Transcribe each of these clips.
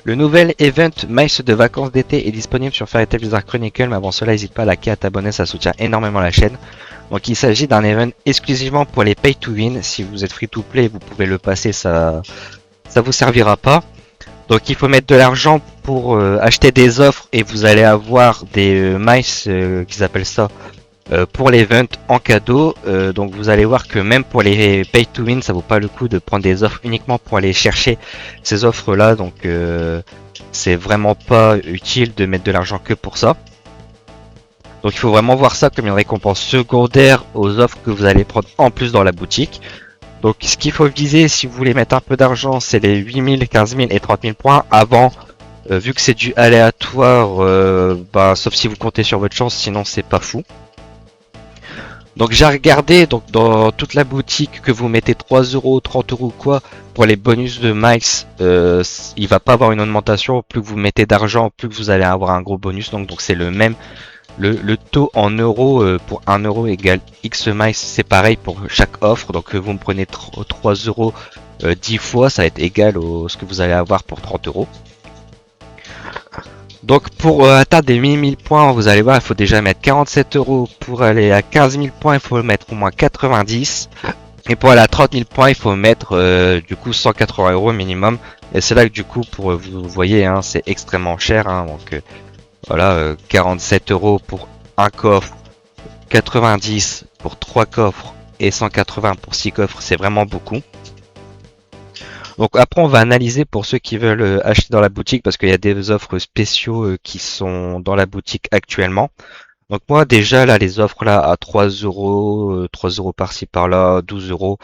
Le nouvel event Mice de vacances d'été est disponible sur Fairy Tail Bizarre Chronicle, mais avant cela, n'hésite pas à liker, à t'abonner, ça soutient énormément la chaîne. Donc il s'agit d'un event exclusivement pour les pay to win. Si vous êtes free to play, vous pouvez le passer, ça vous servira pas. Donc il faut mettre de l'argent pour acheter des offres et vous allez avoir des mice qu'ils appellent ça pour l'event en cadeau. Donc vous allez voir que même pour les pay to win, ça vaut pas le coup de prendre des offres uniquement pour aller chercher ces offres là. Donc c'est vraiment pas utile de mettre de l'argent que pour ça. Donc il faut vraiment voir ça comme une récompense secondaire aux offres que vous allez prendre en plus dans la boutique. Donc ce qu'il faut viser si vous voulez mettre un peu d'argent, c'est les 8000, 15000 et 30 000 points. Avant, vu que c'est du aléatoire, sauf si vous comptez sur votre chance, sinon c'est pas fou. Donc j'ai regardé donc dans toute la boutique que vous mettez 3 euros, 30 euros quoi pour les bonus de Mice, il va pas avoir une augmentation. Plus que vous mettez d'argent, plus que vous allez avoir un gros bonus. Donc c'est le même. Le taux en euros pour 1 euro égale X miles, c'est pareil pour chaque offre. Donc vous me prenez 3 euros 10 fois, ça va être égal à ce que vous allez avoir pour 30 euros. Donc pour atteindre des 1000 points, vous allez voir, il faut déjà mettre 47 euros. Pour aller à 15 000 points, il faut mettre au moins 90. Et pour aller à 30 000 points, il faut mettre du coup 180 euros minimum. Et c'est là que du coup, pour vous voyez, hein, c'est extrêmement cher. Hein, donc voilà, 47 euros pour un coffre, 90 pour 3 coffres et 180 pour 6 coffres, c'est vraiment beaucoup. Donc après on va analyser pour ceux qui veulent acheter dans la boutique parce qu'il y a des offres spéciaux qui sont dans la boutique actuellement. Donc moi déjà là les offres là à 3 euros par-ci par-là, 12 euros.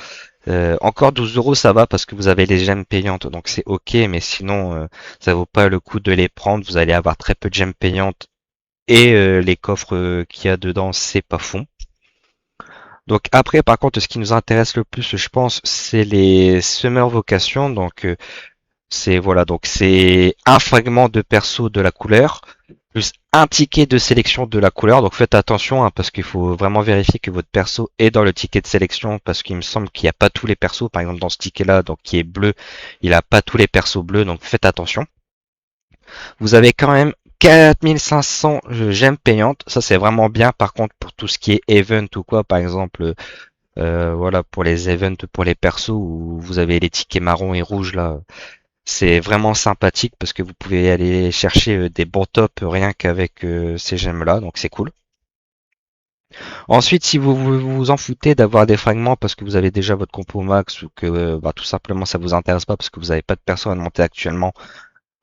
Encore 12 euros ça va parce que vous avez les gemmes payantes donc c'est ok, mais sinon ça vaut pas le coup de les prendre. Vous allez avoir très peu de gemmes payantes et les coffres qu'il y a dedans c'est pas fond. Donc après par contre ce qui nous intéresse le plus je pense c'est les Summer Vocation. Donc c'est voilà, donc c'est un fragment de perso de la couleur plus un ticket de sélection de la couleur. Donc faites attention hein, parce qu'il faut vraiment vérifier que votre perso est dans le ticket de sélection parce qu'il me semble qu'il n'y a pas tous les persos. Par exemple dans ce ticket là donc qui est bleu, il a pas tous les persos bleus, donc faites attention. Vous avez quand même 4500 gemmes payantes, ça c'est vraiment bien. Par contre pour tout ce qui est event ou quoi, par exemple voilà pour les events pour les persos où vous avez les tickets marron et rouge là, c'est vraiment sympathique parce que vous pouvez aller chercher des bons tops rien qu'avec ces gemmes là, donc c'est cool. Ensuite si vous en foutez d'avoir des fragments parce que vous avez déjà votre compo max ou que tout simplement ça vous intéresse pas parce que vous n'avez pas de perso à monter actuellement,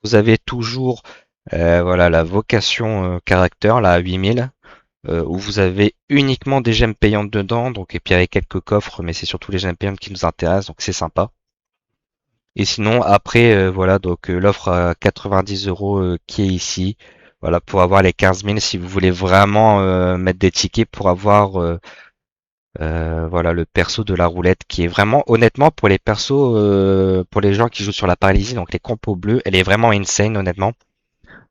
vous avez toujours voilà la vocation caractère là à 8000 où vous avez uniquement des gemmes payantes dedans, donc et puis avec quelques coffres, mais c'est surtout les gemmes payantes qui nous intéressent, donc c'est sympa. Et sinon après voilà donc l'offre à 90 euros qui est ici, voilà pour avoir les 15 000 si vous voulez vraiment mettre des tickets pour avoir voilà le perso de la roulette qui est vraiment honnêtement pour les persos pour les gens qui jouent sur la paralysie, donc les compos bleus, elle est vraiment insane honnêtement.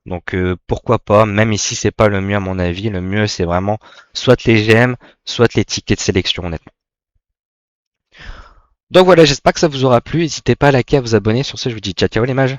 Donc pourquoi pas, même ici c'est pas le mieux à mon avis, le mieux c'est vraiment soit les gemmes, soit les tickets de sélection honnêtement. Donc voilà, j'espère que ça vous aura plu, n'hésitez pas à liker, à vous abonner, sur ce je vous dis ciao ciao les mages.